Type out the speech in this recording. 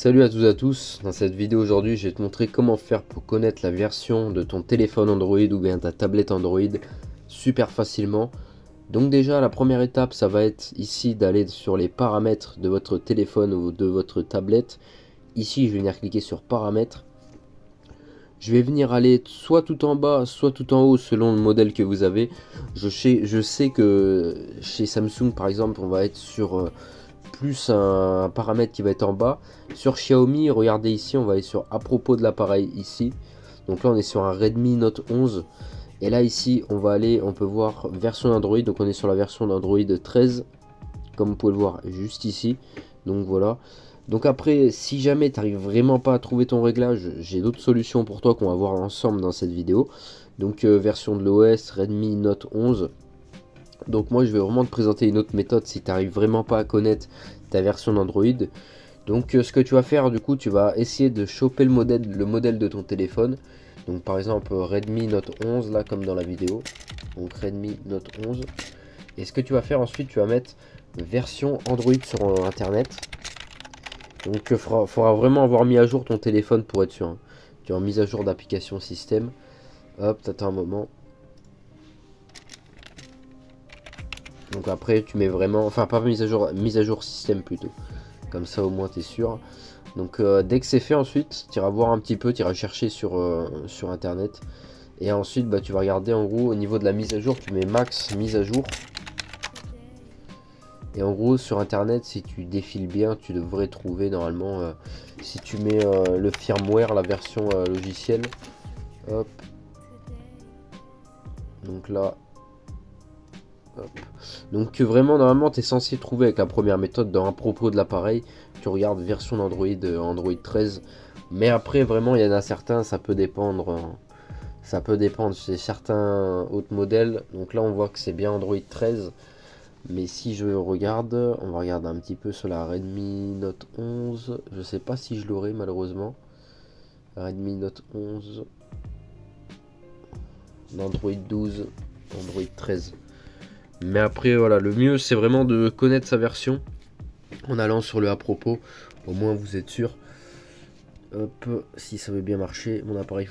Salut à tous et à tous, dans cette vidéo aujourd'hui je vais te montrer comment faire pour connaître la version de ton téléphone Android ou bien ta tablette Android super facilement. Donc déjà la première étape ça va être ici d'aller sur les paramètres de votre téléphone ou de votre tablette. Ici je vais venir cliquer sur paramètres. Je vais venir aller soit tout en bas soit tout en haut selon le modèle que vous avez. Je sais que chez Samsung par exemple on va être sur plus un paramètre qui va être en bas. Sur Xiaomi, regardez ici, on va aller sur à propos de l'appareil ici. Donc là on est sur un Redmi Note 11. Et là ici on va aller, on peut voir version Android. Donc on est sur la version d'Android 13. Comme vous pouvez le voir juste ici. Donc voilà. Donc après, si jamais tu n'arrives vraiment pas à trouver ton réglage, j'ai d'autres solutions pour toi qu'on va voir ensemble dans cette vidéo. Donc version de l'OS, Redmi Note 11. Donc moi je vais vraiment te présenter une autre méthode si tu n'arrives vraiment pas à connaître ta version d'Android. Donc ce que tu vas faire du coup, tu vas essayer de choper le modèle de ton téléphone. Donc par exemple Redmi Note 11 là comme dans la vidéo. Donc Redmi Note 11. Et ce que tu vas faire ensuite, tu vas mettre version Android sur internet. Donc il faudra vraiment avoir mis à jour ton téléphone pour être sûr. Tu as mise à jour d'application système. Hop, t'attends un moment. Donc après tu mets vraiment, enfin pas mise à jour système plutôt. Comme ça au moins tu es sûr. Donc dès que c'est fait ensuite, tu iras voir un petit peu, tu iras chercher sur internet. Et ensuite bah, tu vas regarder en gros au niveau de la mise à jour, tu mets max mise à jour. Et en gros sur internet si tu défiles bien, tu devrais trouver normalement, si tu mets le firmware, la version logicielle. Hop. Donc là. Hop. Donc vraiment normalement tu es censé trouver avec la première méthode dans à propos de l'appareil. Tu regardes version d'Android Android 13. Mais après vraiment il y en a certains, ça peut dépendre. Ça peut dépendre chez certains autres modèles. Donc là on voit que c'est bien Android 13. Mais si je regarde, on va regarder un petit peu sur la Redmi Note 11. Je sais pas si je l'aurai malheureusement. Redmi Note 11. Android 12. Android 13. Mais après voilà, le mieux c'est vraiment de connaître sa version en allant sur le à propos, au moins vous êtes sûr. Hop, si ça veut bien marcher, mon appareil